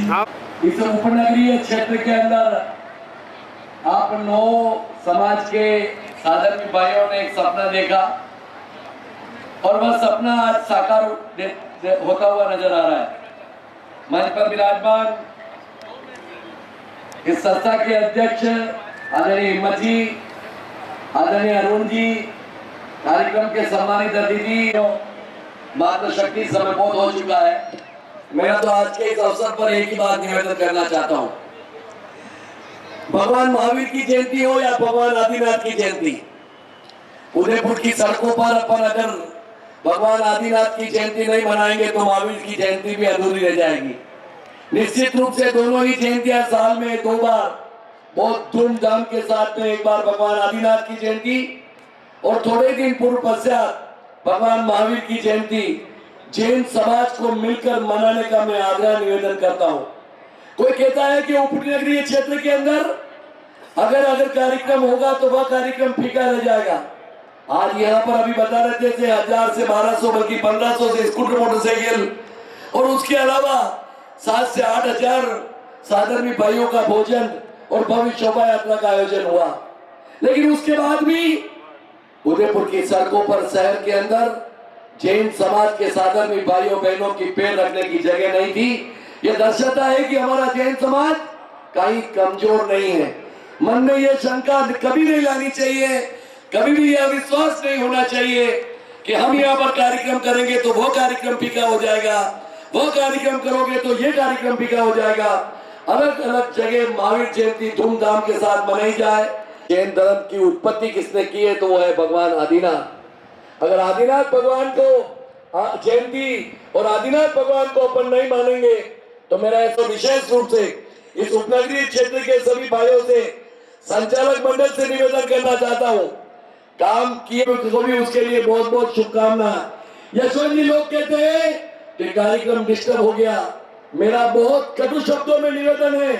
इस उपनगरीय क्षेत्र के अंदर आप 9 समाज के साधर्मी भाइयों ने एक सपना देखा और वह सपना आज साकार होता हुआ नजर आ रहा है। मंच पर विराजमान इस संस्था के अध्यक्ष आदरणीय हिम्मत जी, आदरणीय अरुण जी, कार्यक्रम के सम्मानित अतिथि, मातृशक्ति समय बहुत हो चुका है। मैं तो आज के इस अवसर पर एक ही बात निवेदन करना चाहता हूं। भगवान महावीर की जयंती हो या भगवान आदिनाथ की जयंती, उदयपुर की सड़कों पर अपन अगर भगवान आदिनाथ की जयंती नहीं मनाएंगे तो महावीर की जयंती भी अधूरी रह जाएगी। निश्चित रूप से दोनों ही जयंतियां साल में 2 बार बहुत धूमधाम के साथ में, एक बार भगवान आदिनाथ की जयंती और थोड़े दिन पूर्व पश्चात भगवान महावीर की जयंती जैन समाज को मिलकर मनाने का मैं आग्रह निवेदन करता हूं। कोई कहता है कि उपनगरीय क्षेत्र के अंदर अगर कार्यक्रम होगा तो वह कार्यक्रम फीका रह जाएगा। आज यहाँ पर अभी बता रहे थे 1000 से 1200 बल्कि 1500 से स्कूटर मोटरसाइकिल और उसके अलावा 7 से 8000 साधर्मी भाइयों का भोजन और भव्य शोभा यात्रा का आयोजन हुआ। लेकिन उसके बाद भी उदयपुर की सड़कों पर शहर के अंदर जैन समाज के साधर्मी भाइयों बहनों की पैर रखने की जगह नहीं थी। यह दर्शाता है कि हमारा जैन समाज कहीं कमजोर नहीं है। मन में यह शंका कभी नहीं लानी चाहिए, कभी भी यह विश्वास नहीं होना चाहिए कि हम यहाँ पर कार्यक्रम करेंगे तो वो कार्यक्रम फीका हो जाएगा, वो कार्यक्रम करोगे तो ये कार्यक्रम फीका हो जाएगा। अलग अलग जगह महावीर जयंती धूमधाम के साथ मनाई जाए। जैन धर्म की उत्पत्ति किसने की है तो वो है भगवान आदिनाथ। अगर आदिनाथ भगवान को जयंती और आदिनाथ भगवान को अपन नहीं मानेंगे तो मेरा ऐसा विशेष रूप से इस उपनगरीय क्षेत्र के सभी भाइयों से, संचालक मंडल से निवेदन करना चाहता हूँ, काम किए तो भी उसके लिए बहुत बहुत शुभकामना। यशवंत जी लोग कहते हैं कि कार्यक्रम डिस्टर्ब हो गया। मेरा बहुत कटु शब्दों में निवेदन है,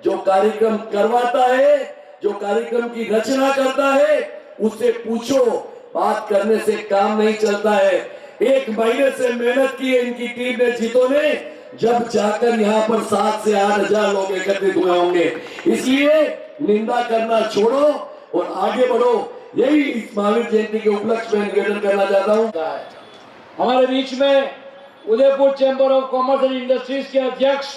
जो कार्यक्रम करवाता है, जो कार्यक्रम की रचना करता है, उससे पूछो। बात करने से काम नहीं चलता है। 1 महीने से मेहनत की है इनकी टीम ने, जीतों ने, जब जाकर यहाँ पर 7 से 8000 लोग एकत्रित हुए होंगे। इसलिए निंदा करना छोड़ो और आगे बढ़ो। यही इस महावीर जयंती के उपलक्ष्य में निवेदन करना चाहता हूँ। हमारे बीच में Udaipur chamber of commerce and industries के अध्यक्ष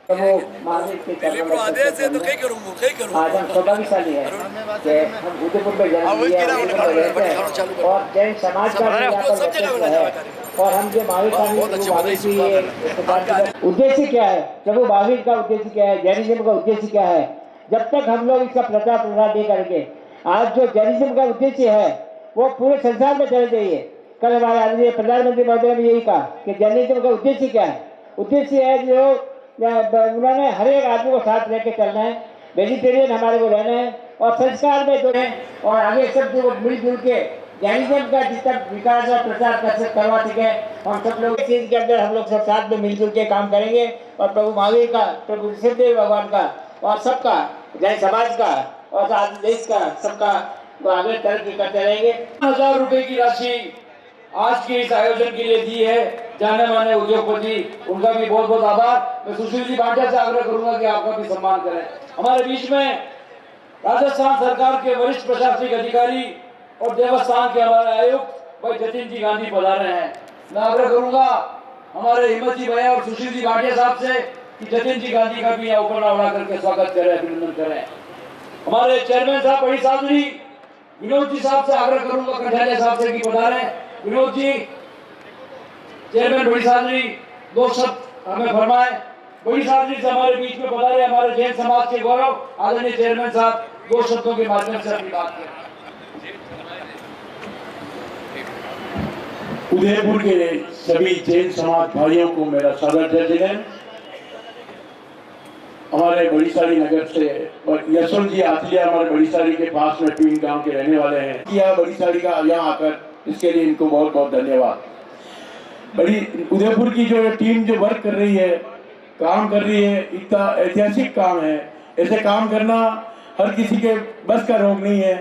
वो महावीर के आदेश है तो क्या करूँ आज हम सौभाग्यशाली है कि हम उदयपुर में जन्म लिया, उदयपुर में रहते हैं और जैन समाज का भी यहाँ पर व्यक्तित्व है। और हम जो महावीर की उद्देश्य क्या है, प्रभु महावीर का उद्देश्य क्या है, जैनिज्म का उद्देश्य क्या है, जब तक हम लोग इसका प्रचार प्रसार नहीं करेंगे। आज जो जैनिज्म का उद्देश्य है वो पूरे संसार में चल जाइए। कल हमारे आदरणीय प्रधानमंत्री महोदय ने यही कहा कि जैनिज्म का उद्देश्य क्या है। उद्देश्य है जो उन्होंने हर एक आदमी को साथ लेके चलना है, वेजिटेरियन हमारे को रहना है और संस्कार में जो है और आगे सब जो मिलजुल के जैनिज्म का जितना विकास और प्रचार करवा सके हम सब लोग चीज के अंदर हम लोग सब साथ में मिलजुल के काम करेंगे और प्रभु महावीर का, प्रभु ऋषभदेव भगवान का और सबका जैन समाज का और देश का सबका आगे तरक्की करते रहेंगे। 1000 रुपए की राशि आज के इस आयोजन के लिए दी है जाने माने उद्योगपति, उनका भी बहुत बहुत आभार। मैं सुशील जी भाटिया से आग्रह करूंगा कि आपका भी सम्मान करें। हमारे बीच में राजस्थान सरकार के वरिष्ठ प्रशासनिक अधिकारी और देवस्थान के हमारे आयुक्त भाई जतिन जी गांधी पधारे हैं। मैं आग्रह करूंगा हमारे हिम्मत जी भैया और सुशील जी भाटिया साहब से कि जतिन जी गांधी का भी यहाँ ऊपर उड़ा करके स्वागत करें, अभिनंदन करें। हमारे चेयरमैन साहब बड़ी साधरी विनोद जी साहब से आग्रह करूंगा, कठारिया साहब से कि पधारे। विनोद जी चेयरमैन बड़ी साधरी 2 शब्द हमें फरमाए। बड़ी साधरी से हमारे बीच में पधारे हमारे जैन समाज के गौरव आदरणीय चेयरमैन साहब 2 शब्दों के माध्यम से अपनी बात करें। उदयपुर के सभी जैन समाज भाइयों को मेरा सादर जय जयन। हमारे बड़ीसारी नगर से और यशवंत जी आथिया हमारे बड़ीसारी के पास में पीन गांव के रहने वाले हैं। यह बड़ीसारी का यहाँ आकर इसके लिए इनको बहुत बहुत धन्यवाद। बड़ी उदयपुर की जो टीम जो वर्क कर रही है, काम कर रही है, इतना ऐतिहासिक काम है। ऐसे काम करना हर किसी के बस का रोग नहीं है।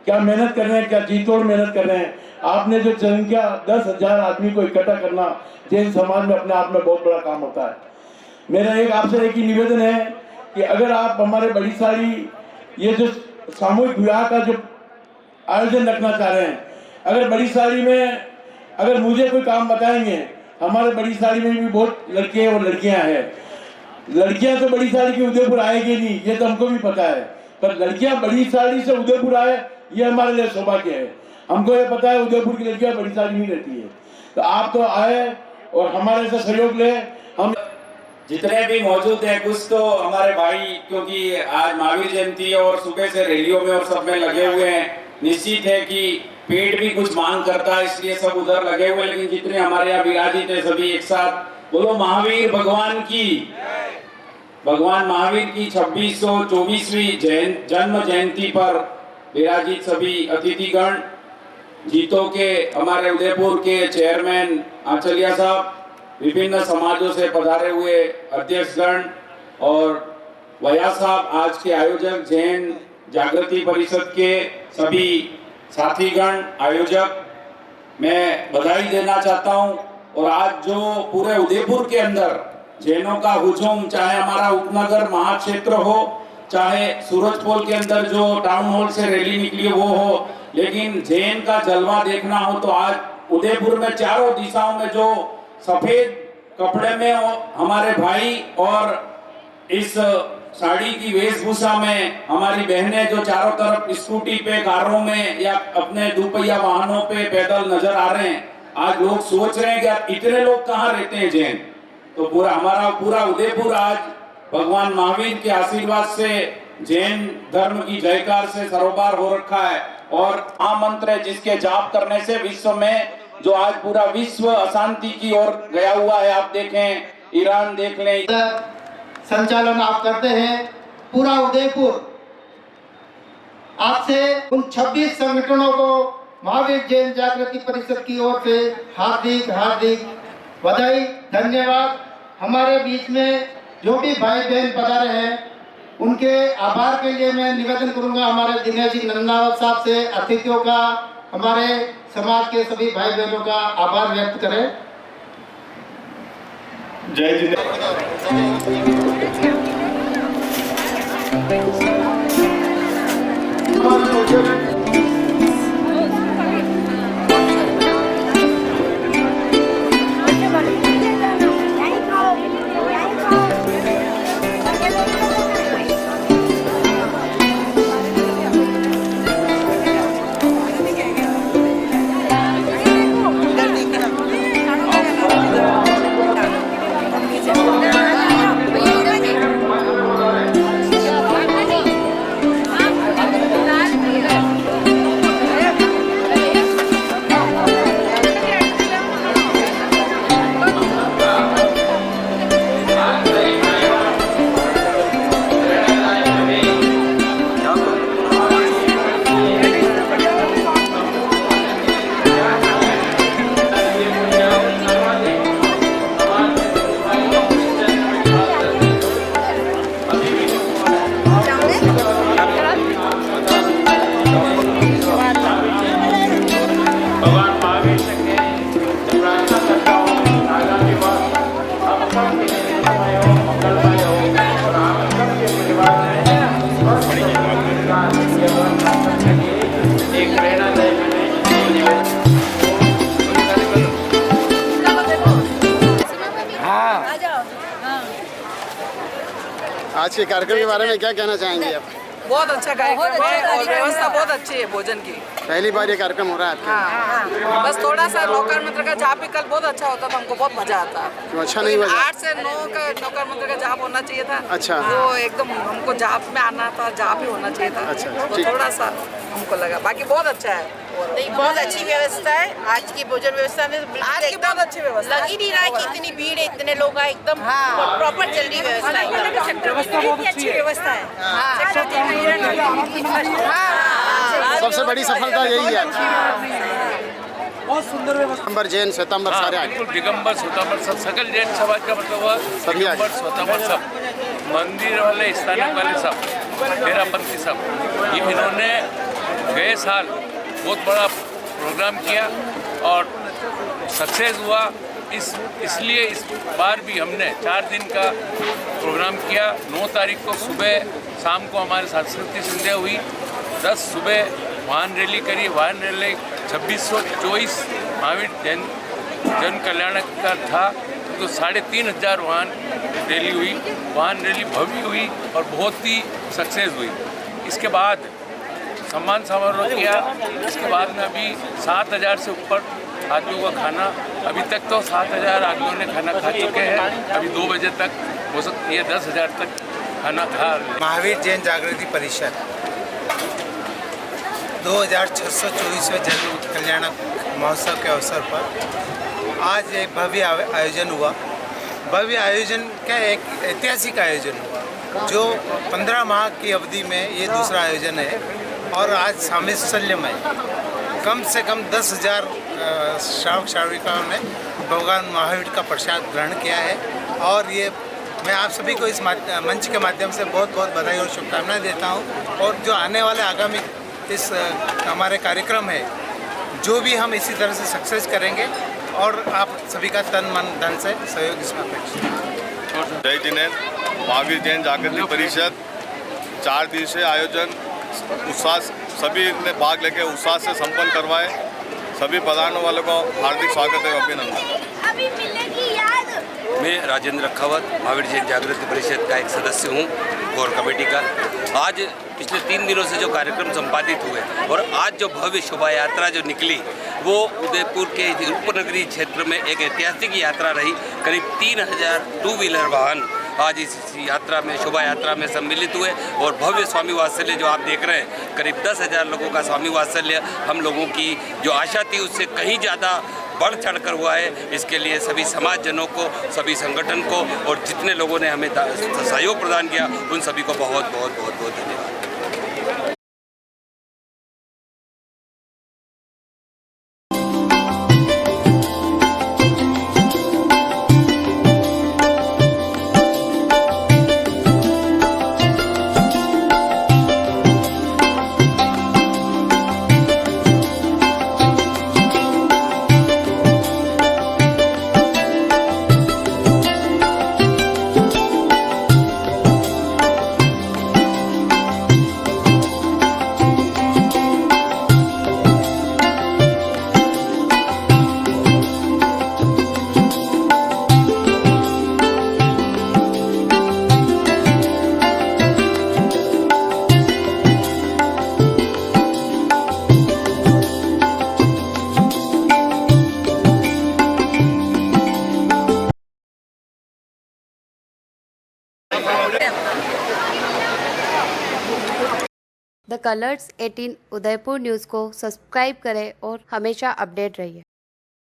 क्या मेहनत कर रहे हैं, क्या जी तोड़ मेहनत कर रहे हैं। आपने जो जनसंख्या 10,000 आदमी को इकट्ठा करना जैन समाज में अपने आप में बहुत बड़ा काम होता है। मेरा एक आपसे एक ही निवेदन है कि अगर आप हमारे बड़ी साड़ी ये जो सामूहिक विवाह का जो आयोजन रखना चाह रहे हैं, अगर बड़ी साड़ी में अगर मुझे कोई काम बताएंगे, हमारे बड़ी साड़ी में भी बहुत लड़के और लड़कियां हैं। लड़कियां तो बड़ी साड़ी की उदयपुर आएगी नहीं, ये तो हमको भी पता है, पर लड़कियां बड़ी साड़ी से उदयपुर आए ये हमारे लिए सौभाग्य है। हमको ये पता है उदयपुर की लड़कियां बड़ी साड़ी में रहती है, तो आप तो आए और हमारे से सहयोग ले। हम जितने भी मौजूद हैं कुछ तो हमारे भाई, क्योंकि आज महावीर जयंती है और सुबह से रैलियों में और सब में लगे हुए हैं, निश्चित है कि पेट भी कुछ मांग करता है, इसलिए सब उधर लगे हुए। लेकिन जितने हमारे यहाँ विराजित है सभी एक साथ बोलो महावीर भगवान की, भगवान महावीर की 2624वीं जन्म जयंती पर विराजित सभी अतिथिगण, जीतो के हमारे उदयपुर के चेयरमैन आचलिया साहब, विभिन्न समाजों से पधारे हुए अध्यक्षगण और वया साहब, आज के आयोजक जैन जागृति परिषद के सभी साथीगण आयोजक, मैं बधाई देना चाहता हूं। और आज जो पूरे उदयपुर के अंदर जैनों का हुजूम, चाहे हमारा उपनगर महाक्षेत्र हो, चाहे सूरजपोल के अंदर जो टाउन हॉल से रैली निकली वो हो, लेकिन जैन का जलवा देखना हो तो आज उदयपुर में चारों दिशाओं में जो सफेद कपड़े में हमारे भाई और इस साड़ी की वेशभूषा में हमारी बहनें जो चारों तरफ स्कूटी पे, कारों में या अपने दुपहिया वाहनों पे पैदल नजर आ रहे हैं। आज लोग सोच रहे हैं कि यार इतने लोग कहाँ रहते हैं जैन, तो पूरा हमारा पूरा उदयपुर आज भगवान महावीर के आशीर्वाद से जैन धर्म की जयकार से सरोबार हो रखा है। और महामंत्र है जिसके जाप करने से विश्व में जो आज पूरा विश्व अशांति की ओर गया हुआ है, आप देखें ईरान देख लें, संचालन आप करते हैं। पूरा उदयपुर आपसे उन 26 संगठनों को महावीर जैन जागृति परिषद की ओर से हार्दिक हार्दिक बधाई, धन्यवाद। हमारे बीच में जो भी भाई बहन पधारे हैं उनके आभार के लिए मैं निवेदन करूंगा हमारे दिनेश जी नंदावत साहब से, अतिथियों का, हमारे समाज के सभी भाई बहनों का आभार व्यक्त करें। जय जिनेन्द्र। आज के कार्यक्रम के बारे में क्या कहना चाहेंगे आप? बहुत अच्छा कार्यक्रम है और व्यवस्था बहुत अच्छी है भोजन की। पहली बार ये कार्यक्रम हो रहा है आपके? हाँ, बस थोड़ा सा नौकर मंत्र का जाप भी कल बहुत अच्छा होता था, हमको बहुत मजा आता। तो अच्छा नहीं हुआ? 8 से 9 का नौकर मंत्र का जाप होना चाहिए था। अच्छा, तो एकदम हमको जाप में आना था, जाप ही होना चाहिए था। अच्छा, तो थोड़ा सा हमको लगा, बाकी बहुत अच्छा है। नहीं, बहुत अच्छी व्यवस्था है आज की भोजन व्यवस्था में। आज की बहुत अच्छी व्यवस्था, लग ही नहीं रहा है कि इतनी भीड़ है, इतने लोग हैं, एकदम प्रॉपर चल रही व्यवस्था है। बहुत अच्छी व्यवस्था है। सबसे बड़ी सफलता यही है। बहुत सुंदर व्यवस्था। दिगंबर जैन श्वेतांबर सारे आए। बिल्कुल, दिगंबर श्वेतांबर सब, सकल जैन समाज का मतलब हुआ दिगंबर श्वेतांबर सब, मंदिर वाले, स्थानिक वाले सब, डेरापंथी सब। ये इन्होंने गए साल बहुत बड़ा प्रोग्राम किया और सक्सेस हुआ। इसलिए इस बार भी हमने 4 दिन का प्रोग्राम किया। 9 तारीख को सुबह शाम को हमारे सांस्कृतिक संध्या हुई। 10 सुबह वाहन रैली करी। वाहन रैली 2624 महावीर जन कल्याण का था, तो 3500 वाहन रैली हुई। वाहन रैली भव्य हुई और बहुत ही सक्सेस हुई। इसके बाद सम्मान समारोह किया। इसके बाद में अभी 7000 से ऊपर आदमियों का खाना, अभी तक तो 7000 आदमियों ने खाना खा चुके हैं। अभी 2 बजे तक हो सकती है 10,000 तक खाना खा। महावीर जैन जागृति परिषद 2624वें जन कल्याण महोत्सव के अवसर पर आज एक भव्य आयोजन हुआ। भव्य आयोजन क्या, एक ऐतिहासिक आयोजन हुआ जो 15 माह की अवधि में ये दूसरा आयोजन है। और आज सामिशल्य में कम से कम 10,000 श्रावक श्राविकाओं ने भगवान महावीर का प्रसाद ग्रहण किया है। और ये मैं आप सभी को इस मंच के माध्यम से बहुत बहुत बधाई और शुभकामनाएं देता हूँ। और जो आने वाले आगामी इस हमारे कार्यक्रम है, जो भी हम इसी तरह से सक्सेस करेंगे और आप सभी का तन मन धन से सहयोग इसमें अपेक्षित है। जय जिनेन्द्र। महावीर जैन जागृति परिषद 4 दिवसीय आयोजन उत्साह सभी ने भाग लेके उत्साह से संपन्न करवाए। सभी पधारने वालों को हार्दिक स्वागत है, अभिनंदन। मैं राजेंद्र रखावत महावीर जैन जागृति परिषद का एक सदस्य हूँ, कोर कमेटी का। आज पिछले 3 दिनों से जो कार्यक्रम संपादित हुए और आज जो भव्य शोभा यात्रा जो निकली, वो उदयपुर के उपनगरीय क्षेत्र में एक ऐतिहासिक यात्रा रही। करीब 3000 2 व्हीलर वाहन आज इस यात्रा में, शोभा यात्रा में सम्मिलित हुए। और भव्य स्वामी वात्सल्य जो आप देख रहे हैं, करीब 10,000 लोगों का स्वामी वात्सल्य हम लोगों की जो आशा थी उससे कहीं ज़्यादा बढ़ चढ़कर हुआ है। इसके लिए सभी समाजजनों को, सभी संगठन को और जितने लोगों ने हमें सहयोग प्रदान किया, उन सभी को बहुत बहुत बहुत बहुत धन्यवाद। द कलर्स 18 उदयपुर न्यूज़ को सब्सक्राइब करें और हमेशा अपडेट रहिए।